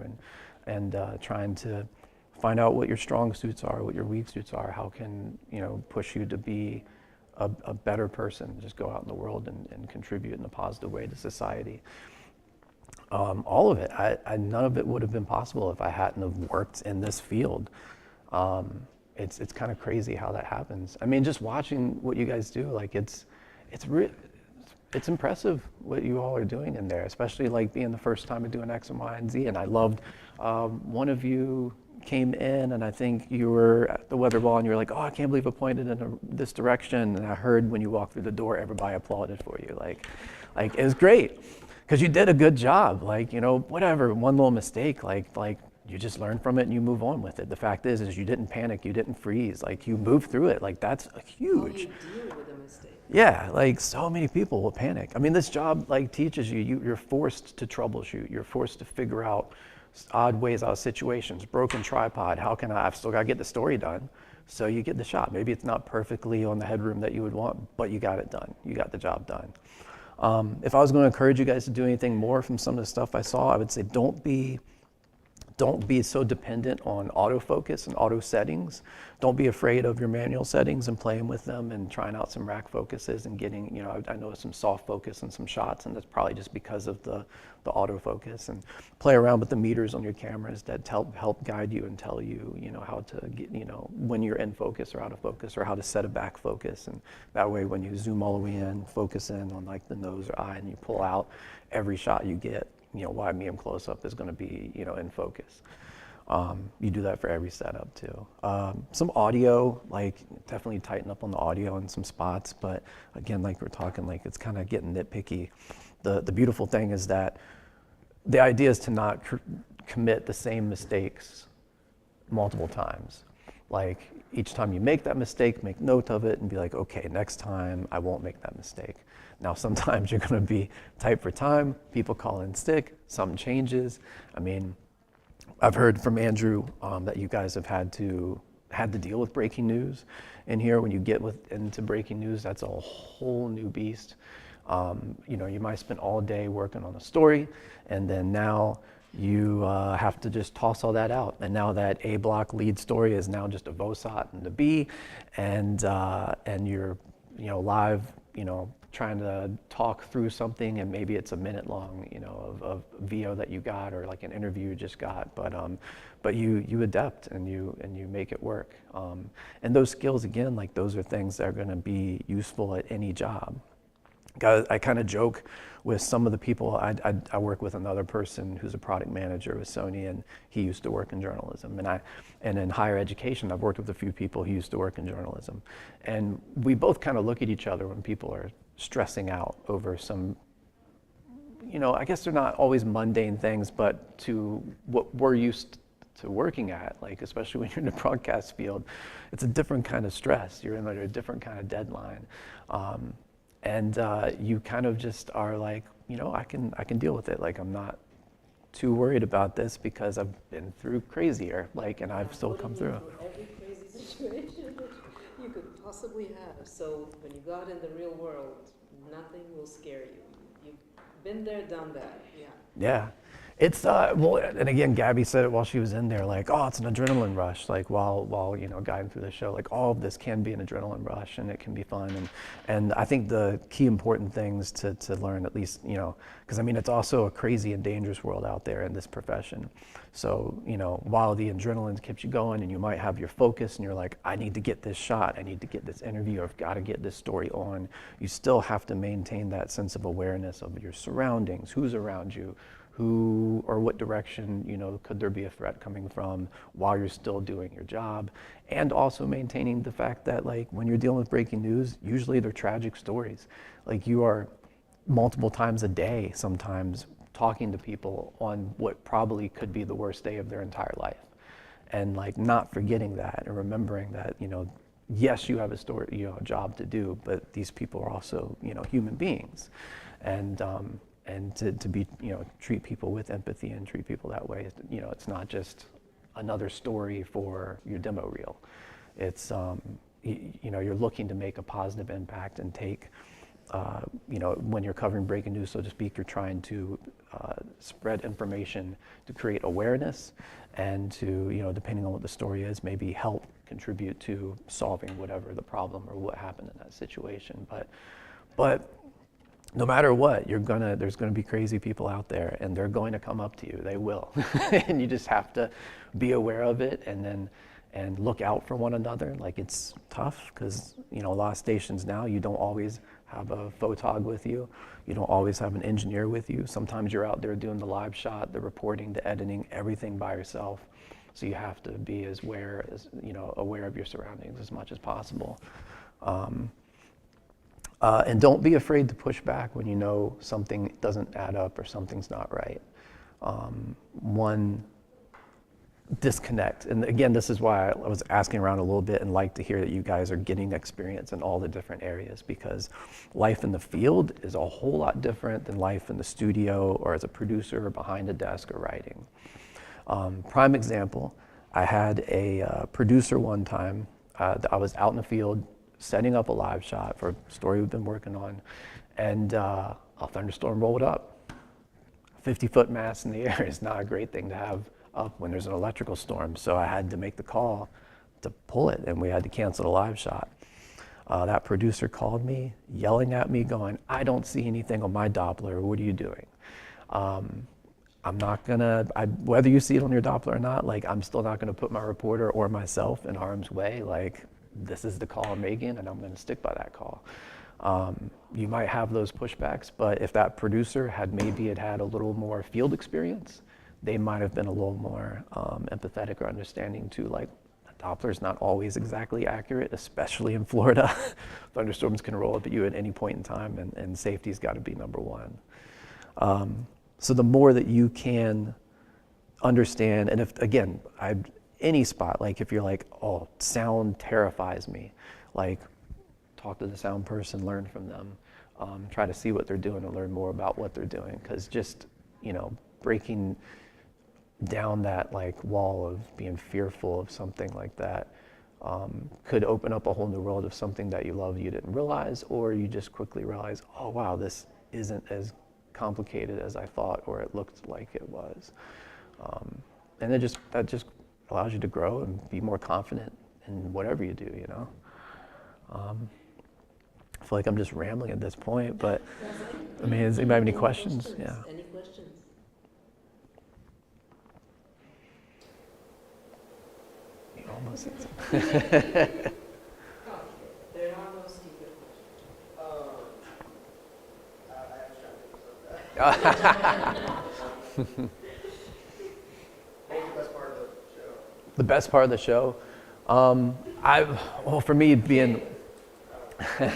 and trying to find out what your strong suits are, what your weak suits are, how can, you know, push you to be a better person, just go out in the world and contribute in a positive way to society. All of it, none of it would have been possible if I hadn't have worked in this field. It's kind of crazy how that happens. I mean, just watching what you guys do, like it's impressive what you all are doing in there, especially like being the first time to doing X and Y and Z. And I loved, one of you came in and I think you were at the weather ball and you were like, oh, I can't believe I pointed in this direction. And I heard when you walked through the door, everybody applauded for you. Like it was great because you did a good job. Like, you know, whatever, one little mistake, like you just learn from it and you move on with it. The fact is you didn't panic, you didn't freeze, like you moved through it. Like that's huge. Deal with a mistake. Yeah, like so many people will panic. I mean, this job like teaches you're forced to troubleshoot. You're forced to figure out odd ways out of situations. Broken tripod, I've still got to get the story done. So you get the shot. Maybe it's not perfectly on the headroom that you would want, but you got it done. You got the job done. If I was going to encourage you guys to do anything more from some of the stuff I saw, I would say don't be so dependent on autofocus and auto settings. Don't be afraid of your manual settings and playing with them and trying out some rack focuses and getting, you know, I know some soft focus and some shots, and that's probably just because of the autofocus. And play around with the meters on your cameras that help guide you and tell you, you know, how to get, you know, when you're in focus or out of focus, or how to set a back focus. And that way when you zoom all the way in, focus in on like the nose or eye, and you pull out, every shot you get, you know, wide medium close up is going to be, you know, in focus. You do that for every setup too. Some audio, like definitely tighten up on the audio in some spots, but again, like we're talking, like it's kind of getting nitpicky. The beautiful thing is that the idea is to not commit the same mistakes multiple times. Like each time you make that mistake, make note of it and be like, okay, next time I won't make that mistake. Now, sometimes you're going to be tight for time. People call in sick. Something changes. I mean, I've heard from Andrew that you guys have had to deal with breaking news in here. When you get into breaking news, that's a whole new beast. You know, you might spend all day working on a story, and then now you have to just toss all that out. And now that A block lead story is now just a VOSOT and a B, and you're, you know, live, you know, trying to talk through something, and maybe it's a minute long, you know, of VO that you got, or like an interview you just got, but you adapt and you make it work. And those skills, again, like those are things that are going to be useful at any job. I kind of joke with some of the people. I work with another person who's a product manager with Sony, and he used to work in journalism. And in higher education, I've worked with a few people who used to work in journalism. And we both kind of look at each other when people are stressing out over some, you know, I guess they're not always mundane things, but to what we're used to working at, like especially when you're in the broadcast field, it's a different kind of stress. You're in like a different kind of deadline. And you kind of just are like, you know, I can deal with it. Like, I'm not too worried about this because I've been through crazier, like, and I've still come through. Every crazy situation that you could possibly have. So when you go out in the real world, nothing will scare you. You've been there, done that. Yeah. Yeah. It's well, and again, Gabby said it while she was in there, like, oh, it's an adrenaline rush, like while you know, guiding through the show, like all of this can be an adrenaline rush, and it can be fun, and I think the key important things to learn, at least, you know, because I mean, it's also a crazy and dangerous world out there in this profession. So, you know, while the adrenaline keeps you going, and you might have your focus, and you're like, I need to get this shot, I need to get this interview, I've got to get this story on, you still have to maintain that sense of awareness of your surroundings, who's around you, who or what direction, you know, could there be a threat coming from while you're still doing your job, and also maintaining the fact that, like, when you're dealing with breaking news, usually they're tragic stories. Like, you are multiple times a day sometimes talking to people on what probably could be the worst day of their entire life, and like not forgetting that and remembering that, you know, yes, you have a story, you know, a job to do, but these people are also, you know, human beings, and to be, you know, treat people with empathy and treat people that way. You know, it's not just another story for your demo reel. It's, you know, you're looking to make a positive impact and take, you know, when you're covering breaking news, so to speak, you're trying to spread information to create awareness and to, you know, depending on what the story is, maybe help contribute to solving whatever the problem or what happened in that situation. But no matter what, there's gonna be crazy people out there, and they're going to come up to you. They will, and you just have to be aware of it, and look out for one another. Like, it's tough because, you know, a lot of stations now, you don't always have a photog with you. You don't always have an engineer with you. Sometimes you're out there doing the live shot, the reporting, the editing, everything by yourself. So you have to be as aware of your surroundings as much as possible. And don't be afraid to push back when you know something doesn't add up or something's not right. One, disconnect. And again, this is why I was asking around a little bit and like to hear that you guys are getting experience in all the different areas, because life in the field is a whole lot different than life in the studio or as a producer or behind a desk or writing. Prime example, I had a producer one time, I was out in the field setting up a live shot for a story we've been working on, and a thunderstorm rolled up. 50-foot mass in the air is not a great thing to have up when there's an electrical storm, so I had to make the call to pull it, and we had to cancel the live shot. That producer called me, yelling at me, going, I don't see anything on my Doppler, what are you doing? I'm not gonna, whether you see it on your Doppler or not, like, I'm still not gonna put my reporter or myself in harm's way. Like, this is the call I'm making, and I'm gonna stick by that call. You might have those pushbacks, but if that producer had had a little more field experience, they might have been a little more empathetic or understanding to, like, Doppler's not always exactly accurate, especially in Florida. Thunderstorms can roll up at you at any point in time, and safety's gotta be number one. So the more that you can understand, and if, again, any spot, like if you're like, oh, sound terrifies me, like, talk to the sound person, learn from them, try to see what they're doing and learn more about what they're doing, because just, you know, breaking down that, like, wall of being fearful of something like that, could open up a whole new world of something that you love you didn't realize, or you just quickly realize, oh wow, this isn't as complicated as I thought, or it looked like it was. And that just allows you to grow and be more confident in whatever you do, you know. I feel like I'm just rambling at this point, but I mean, does anybody have any questions? Yeah. Any questions? You almost said something. There are no stupid questions. The best part of the show? Well, for me, being... He's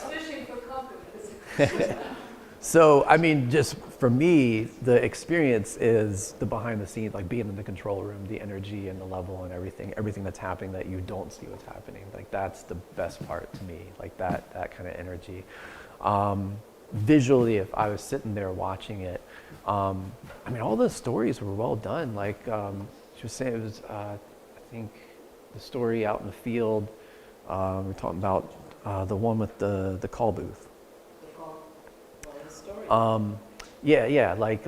fishing for compliments. So, I mean, just for me, the experience is the behind the scenes, like being in the control room, the energy and the level and everything that's happening that you don't see what's happening. Like, that's the best part to me, like that kind of energy. Visually, if I was sitting there watching it, I mean, all the stories were well done. Like, she was saying, it was, I think, the story out in the field, we're talking about the one with the call booth. Yeah, like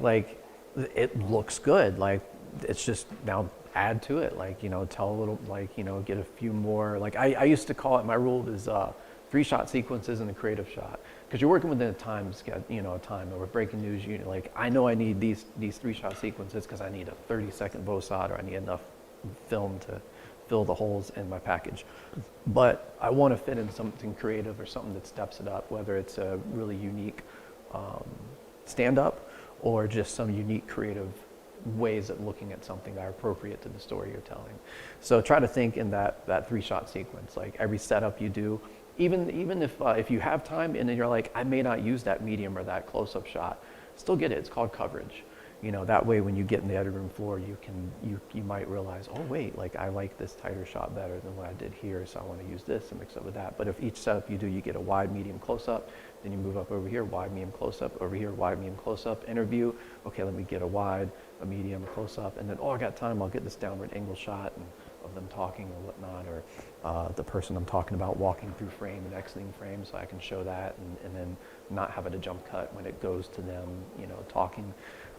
it looks good. Like, it's just now add to it. Like, you know, tell a little, like, you know, get a few more. Like, I used to call it, my rule is 3-shot sequences and a creative shot, because you're working within a time, or with breaking news. You like, I know I need these 3-shot sequences because I need a 30-second VOSOT, or I need enough film to fill the holes in my package. But I want to fit in something creative or something that steps it up, whether it's a really unique stand-up or just some unique creative ways of looking at something that are appropriate to the story you're telling. So try to think in that 3-shot sequence, like every setup you do, even if you have time and then you're like, I may not use that medium or that close-up shot, still get it. It's called coverage. You know, that way when you get in the editing room floor, you might realize, oh wait, like I like this tighter shot better than what I did here, so I want to use this and mix it with that. But if each setup you do, you get a wide, medium, close-up, then you move up over here, wide, medium, close-up, over here, wide, medium, close-up, interview. Okay, let me get a wide, a medium, a close-up, and then, oh, I got time, I'll get this downward angle shot of them talking or whatnot, or the person I'm talking about walking through frame and exiting frame, so I can show that and then not having to jump cut when it goes to them, you know, talking.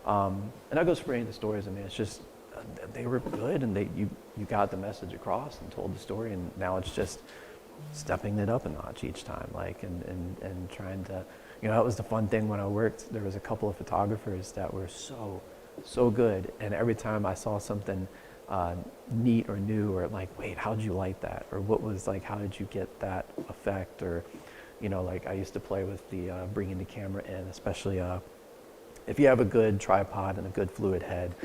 And that goes for any of the stories. I mean, it's just, they were good, and you got the message across and told the story, and now it's just stepping it up a notch each time, like, and trying to, you know, that was the fun thing when I worked. There was a couple of photographers that were so good, and every time I saw something neat or new, or like, wait, how'd you light that? Or what was, like, how did you get that effect? Or, you know, like I used to play with the bringing the camera in, especially if you have a good tripod and a good fluid head,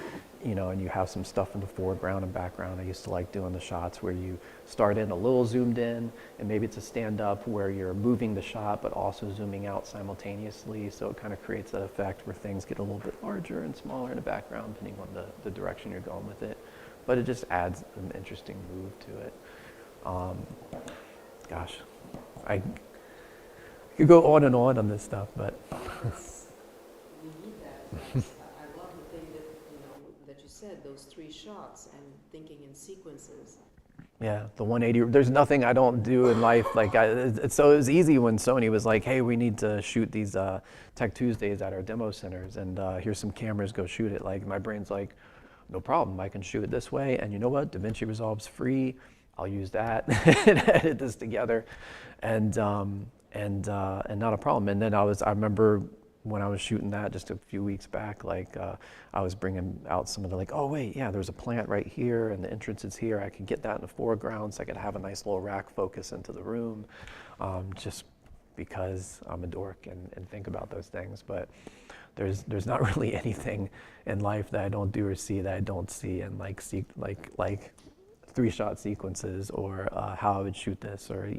you know, and you have some stuff in the foreground and background. I used to like doing the shots where you start in a little zoomed in, and maybe it's a stand-up where you're moving the shot but also zooming out simultaneously, so it kind of creates that effect where things get a little bit larger and smaller in the background depending on the direction you're going with it. But it just adds an interesting move to it. Gosh, I could go on and on this stuff, but... We need that. I love the thing that, you know, that you said, those 3 shots and thinking in sequences. Yeah, the 180, there's nothing I don't do in life. Like, so it was easy when Sony was like, hey, we need to shoot these Tech Tuesdays at our demo centers, and here's some cameras, go shoot it. Like, my brain's like, no problem, I can shoot it this way, and you know what, DaVinci Resolve's free, I'll use that and edit this together, and not a problem. And then I remember when I was shooting that just a few weeks back, like I was bringing out some of the, like, oh wait, yeah, there's a plant right here and the entrance is here. I can get that in the foreground so I could have a nice little rack focus into the room, just because I'm a dork and think about those things. But there's not really anything in life that I don't do or see that I don't see, and like 3-shot sequences, or how I would shoot this, or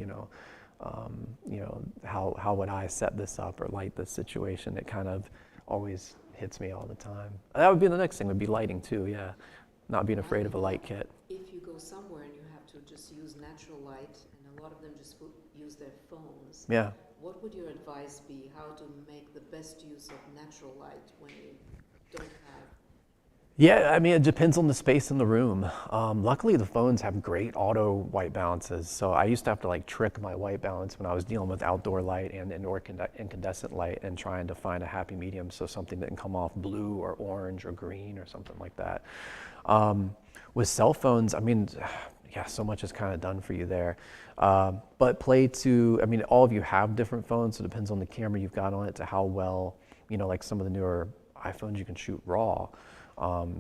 how would I set this up or light this situation? It kind of always hits me all the time. That would be the next thing, would be lighting too, yeah. Not being afraid of a light kit. If you go somewhere and you have to just use natural light, and a lot of them just use their phones. Yeah. What would your advice be, how to make the best use of natural light when you don't have Yeah, I mean, it depends on the space in the room. Luckily, the phones have great auto white balances. So I used to have to like trick my white balance when I was dealing with outdoor light and indoor incandescent light and trying to find a happy medium. So something that can come off blue or orange or green or something like that. With cell phones, I mean, yeah, so much is kind of done for you there. But I mean, all of you have different phones, so it depends on the camera you've got on it to how well, like some of the newer iPhones you can shoot raw.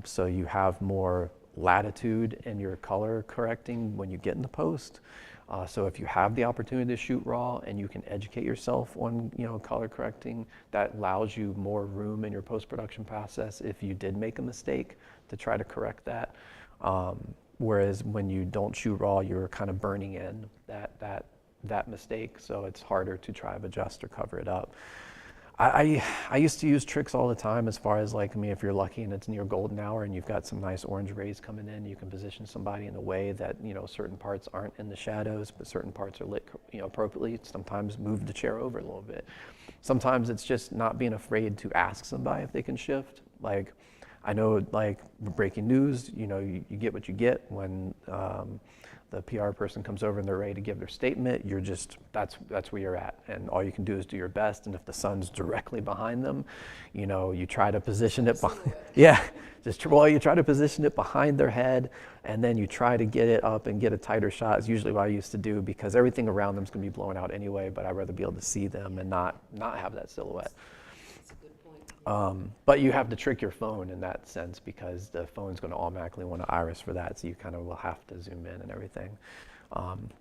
So you have more latitude in your color correcting when you get into post. So if you have the opportunity to shoot raw and you can educate yourself on, color correcting, that allows you more room in your post-production process if you did make a mistake to try to correct that. Whereas when you don't shoot raw, you're kind of burning in that mistake. So it's harder to try to adjust or cover it up. I used to use tricks all the time as far as like, I mean, if you're lucky and it's near golden hour and you've got some nice orange rays coming in, you can position somebody in a way that, certain parts aren't in the shadows, but certain parts are lit, appropriately. Sometimes move the chair over a little bit. Sometimes it's just not being afraid to ask somebody if they can shift. Like, I know like breaking news, you get what you get when the PR person comes over and they're ready to give their statement. You're just, that's where you're at. And all you can do is do your best. And if the sun's directly behind them, you try to position it behind, you try to position it behind their head, and then you try to get it up and get a tighter shot is usually what I used to do, because everything around them is going to be blown out anyway, but I'd rather be able to see them and not have that silhouette. But you have to trick your phone in that sense, because the phone's going to automatically want to iris for that, so you kind of will have to zoom in and everything.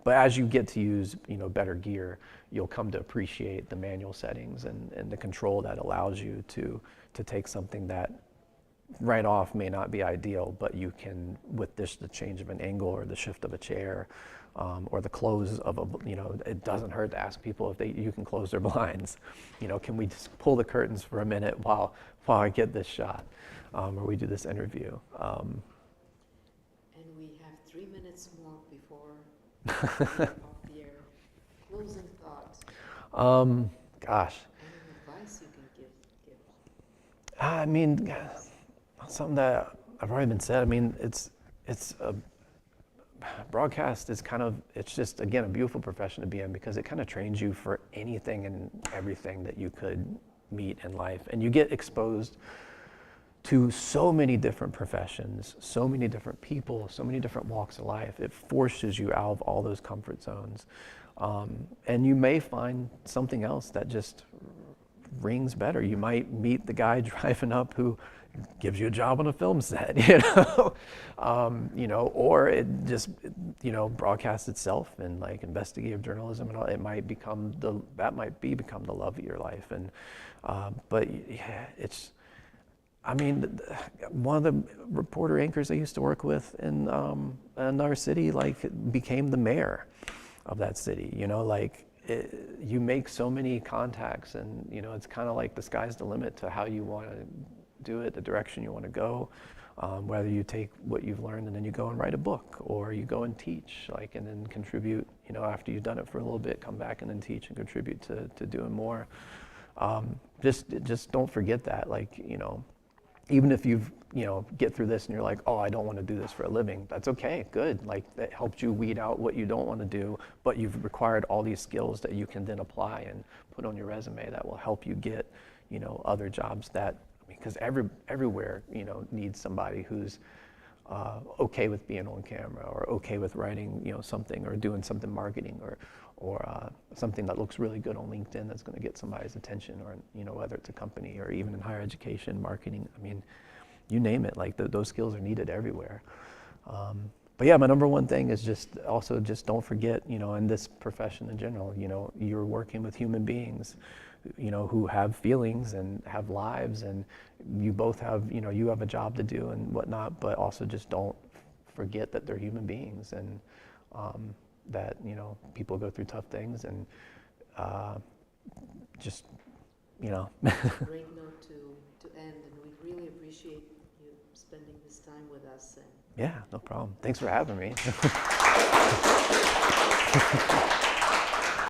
But as you get to use better gear, you'll come to appreciate the manual settings and the control that allows you to take something that right off may not be ideal, but you can, with the change of an angle or the shift of a chair, or the close of it doesn't hurt to ask people if you can close their blinds. Can we just pull the curtains for a minute while I get this shot, or we do this interview. And we have 3 minutes more before we're off the air. Closing thoughts. Gosh. Any advice you can give? I mean, something that I've already been said. I mean, it's a broadcast is it's just, again, a beautiful profession to be in, because it kind of trains you for anything and everything that you could meet in life. And you get exposed to so many different professions, so many different people, so many different walks of life. It forces you out of all those comfort zones. And you may find something else that just rings better. You might meet the guy driving up who gives you a job on a film set, or it just, broadcasts itself, and like investigative journalism and all. It might become the love of your life. And but yeah, I mean, one of the reporter anchors I used to work with in our city, became the mayor of that city. You make so many contacts, and it's kind of like the sky's the limit to how you want to do it, the direction you want to go. Whether you take what you've learned and then you go and write a book, or you go and teach, and then contribute. After you've done it for a little bit, come back and then teach and contribute to doing more. Just don't forget that. Even if you've get through this and you're like, oh, I don't want to do this for a living, that's okay, good. That helped you weed out what you don't want to do, but you've acquired all these skills that you can then apply and put on your resume that will help you get other jobs because everywhere needs somebody who's okay with being on camera, or okay with writing something, or doing something marketing, or something that looks really good on LinkedIn that's going to get somebody's attention, or whether it's a company or even in higher education, marketing. I mean, you name it. Those skills are needed everywhere. But yeah, my number one thing is just don't forget, in this profession in general, you're working with human beings, who have feelings and have lives, and you both have, you have a job to do and whatnot, but also just don't forget that they're human beings, and that, people go through tough things, and just, Great note to end, and we really appreciate you spending this time with us. Yeah, no problem. Thanks for having me.